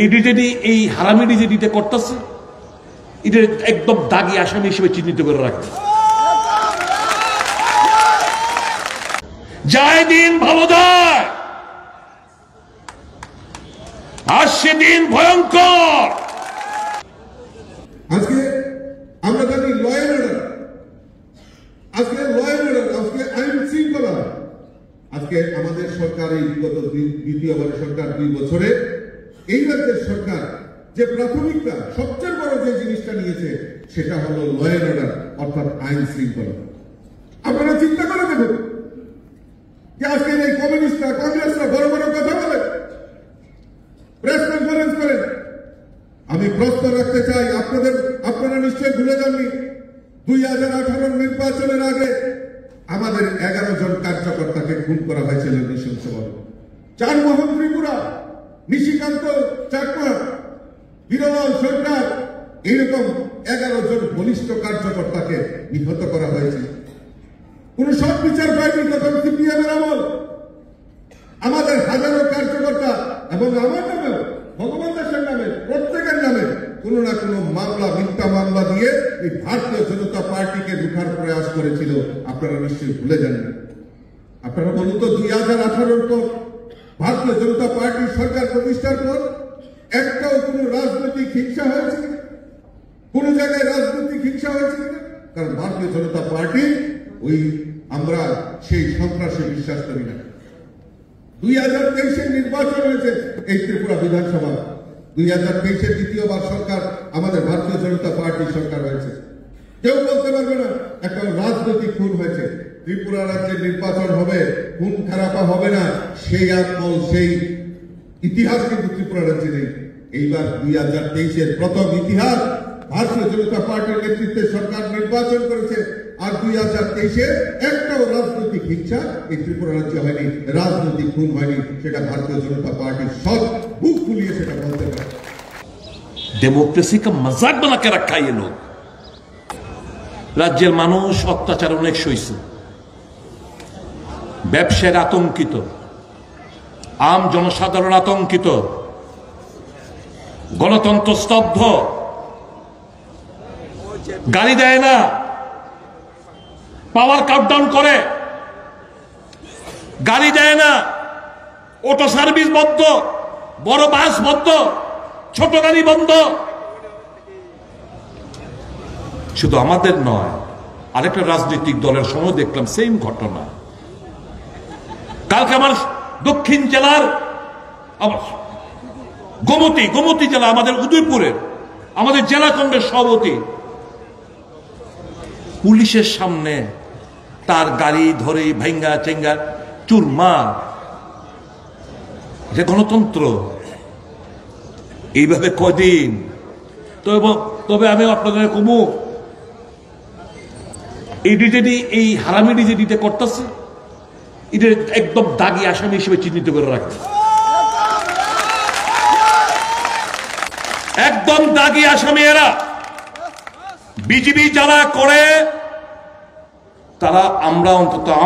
এই ডিটেটি এই হারামি ডিটেটা করতেছে, এটা একদম দাগি আসামি হিসেবে চিহ্নিত করে রাখবে। যায় দিন ভালো যায়, আসছে দিন ভয়ঙ্কর। আজকে আমরা জানি ল এন্ড অর্ডার, আজকে ল এন্ড অর্ডার, আজকে আইন শৃঙ্খলা। আজকে আমাদের সরকার এই বিগত দ্বিতীয়বার সরকার 2 বছরে এই রাজ্যের সরকার যে প্রাথমিকতা সবচেয়ে বড় যে জিনিসটা নিয়েছে সেটা হলো ল এন্ড অর্ডার, অর্থাৎ আইন শৃঙ্খলা। আপনারা চিন্তা করে দেখুন যে আজকে এই কমিউনিস্টরা কংগ্রেসরা বড় বড় কথা বলে, প্রেস কনফারেন্স করেন। আমি প্রশ্ন রাখতে চাই, আপনারা নিশ্চয়ই ভুলে যাননি 2018 নির্বাচনের আগে আমাদের 11 জন কার্যকর্তাকে খুন করা হয়েছিল নৃশংসভাবে। চারমোহন ত্রিপুরা, নিশিকান্ত চাকমা, বীরলাল সরকার, এরকম 11 জন বলিষ্ঠ কার্যকর্তাকে নিহত করা হয়েছে। কোন সব বিচার পায়নি তখন সিপিএম এর আমল। আমাদের হাজারো কার্যকর্তা এবং আমার নামেও, ভগবান দাসের নামে, প্রত্যেকের নামে কোন না কোন মামলা, মিথ্যা মামলা দিয়ে এই ভারতীয় জনতা পার্টিকে রুখার প্রয়াস করেছিল। আপনারা নিশ্চয়ই ভুলে যাননি। আপনারা বলুন তো 2018 পর ভারতীয় জনতা পার্টির সরকার প্রতিষ্ঠার পর একটাও কোন রাজনৈতিক হিংসা হয়েছে? কোন জায়গায় রাজনৈতিক হিংসা হয়েছে? কারণ ভারতীয় জনতা পার্টি আমরা সেই সন্ত্রাসে বিশ্বাস করি না। 2023 নির্বাচন হয়েছে এই ত্রিপুরা বিধানসভা, 2023 দ্বিতীয়বার সরকার আমাদের ভারতীয় জনতা পার্টির সরকার হয়েছে। কেউ বলতে পারবে না একটা রাজনৈতিক খুন হয়েছে। ত্রিপুরা রাজ্যের নির্বাচন হবে, খুন খারাপা হবে না, সেই আমল, সেই ইতিহাস কিন্তু ত্রিপুরা রাজ্যে নেই। এইবার 2023 প্রথম ইতিহাস ভারতীয় জনতা পার্টির নেতৃত্বে সরকার নির্বাচন করেছে। আর 2023 একটাও রাজনৈতিক হিংসা এই ত্রিপুরা রাজ্যে হয়নি, রাজনৈতিক খুন হয়নি। সেটা ভারতীয় জনতা পার্টির সব বুক ফুলিয়ে সেটা বলতে পারে। डेमोक्रेसी का मजाक बना के रखा ये लोग। রাজ্যের মানুষ অত্যাচার অনেক সইছে, ব্যবসায়ীর আতঙ্কিত, আম জনসাধারণ আতঙ্কিত, গণতন্ত্র স্তব্ধ, গাড়ি দেয় না, পাওয়ার কাটডাউন করে, গাড়ি দেয় না, অটো সার্ভিস বন্ধ, বড় বাস বন্ধ, ছোট গাড়ি বন্ধ। শুধু আমাদের নয়, আরেকটা রাজনৈতিক দলের সময় দেখলাম সেম ঘটনা। কালকে আমার দক্ষিণ জেলার গোমতী জেলা, আমাদের উদয়পুরের আমাদের জেলা কংগ্রেস সভাপতি পুলিশের সামনে তার গাড়ি ধরে ভেঙ্গা চেঙ্গা চুরমার। যে গণতন্ত্র এইভাবে কদিন? তবে আমি আপনাদের কমু এই ডিটেটি এই হারামি ডিটেটা করতেছে, এটা একদম দাগি আসামি হিসেবে চিহ্নিত করে রাখবে। একদম দাগি আসামি এরা। বিজেপি যারা করে তারা,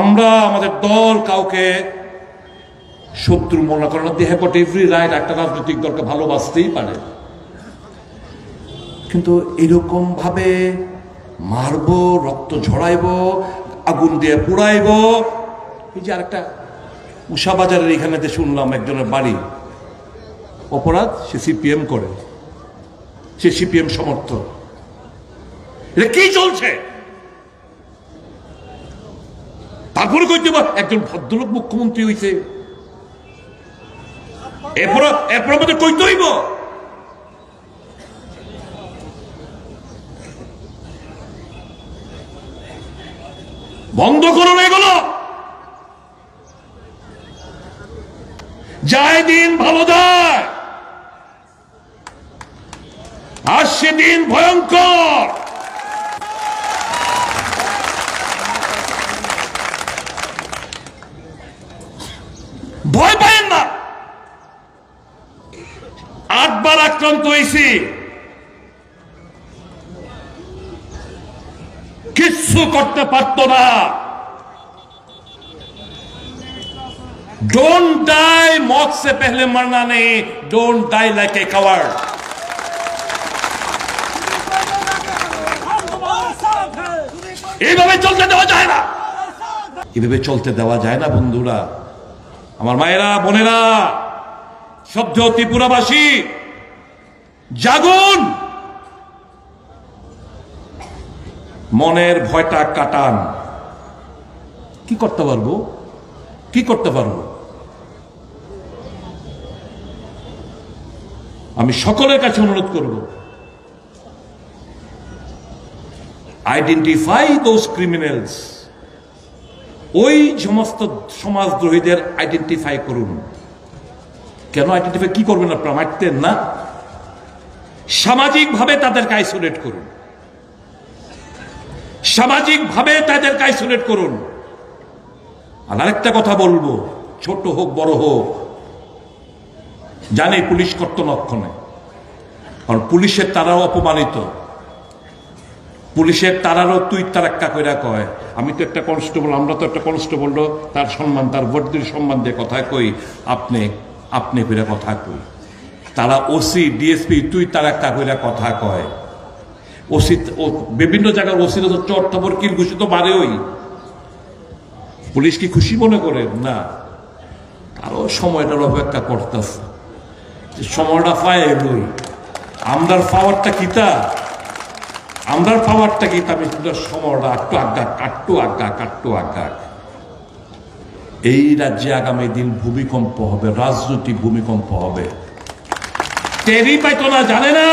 আমরা আমাদের দল কাউকে শত্রু মনে করে না। They have got every right, একটা রাজনৈতিক দলকে ভালোবাসতেই পারে, কিন্তু এরকম ভাবে মারবো, রক্ত ঝরাইবো, আগুন দিয়ে পুড়াইবো। এই যে আরেকটা উষা বাজারের এখানে শুনলাম একজনের বাড়ি, অপরাধ, সে সিপিএম করে, সে সিপিএম সমর্থক। এটা কি চলছে? তারপরে কইতে একজন ভদ্রলোক মুখ্যমন্ত্রী হইছে, এরপর আমাদের কইতে হইব বন্ধ করুন এগুলো। যায় দিন ভালো যায়, আসছে দিন ভয়ঙ্কর। ভয় পায়েন না। 8 বার আক্রান্ত হয়েছি, কিচ্ছু করতে পারত না। डोंट डाई, मौत से पहले मरना नहीं, don't die like a coward. এইভাবে চলতে দেওয়া যায় না, এইভাবে চলতে দেওয়া যায় না বন্ধুরা, আমার মায়েরা বোনেরা, সভ্য ত্রিপুরাবাসী জাগুন, মনের ভয়টা কাটান। কি করতে পারবো, কি করতে পারবো? আমি সকলের কাছে অনুরোধ করব, আইডেন্টিফাই দোজ ক্রিমিনালস। ওই সমস্ত সমাজদ্রোহীদের আইডেন্টিফাই করুন। কেন আইডেন্টিফাই? কি করবেন আপনারা? মারতেন না? সামাজিকভাবে তাদেরকে আইসোলেট করুন, সামাজিকভাবে তাদেরকে আইসোলেট করুন। আর আরেকটা কথা বলবো, ছোট হোক বড় হোক, জানে পুলিশ কর্তনক্ষণে, আর পুলিশের তারাও অপমানিত, পুলিশের তারারও তুই তারাক্কা কইরা কয়। আমি তো একটা কনস্টেবল, আমরা তো একটা কনস্টেবল, তার সম্মান, তার বর্দির সম্মান দিয়ে কথা কই, আপনি আপনি কইরা কথা কই। তারা ওসি ডিএসপি তুই তারাক্কা কইরা কথা কয়। ওসি বিভিন্ন জায়গার ওসি তো চর থবর কিল ঘুষি তো মারে। ওই পুলিশ কি খুশি মনে করেন? না, আরো সময়টার অপেক্ষা করতেছে, সময়টা পায় এলই। আমরার পাওয়ারটা কিতা, আমরার পাওয়ারটা কি? আমি সময়টা একটু আজ্ঞা কাট্টু আজ্ঞা কাট্টু আজ্ঞা। এই রাজ্যে আগামী দিন ভূমিকম্প হবে, রাজনৈতিক ভূমিকম্প হবে। টেরি পাইতো না, জানে না।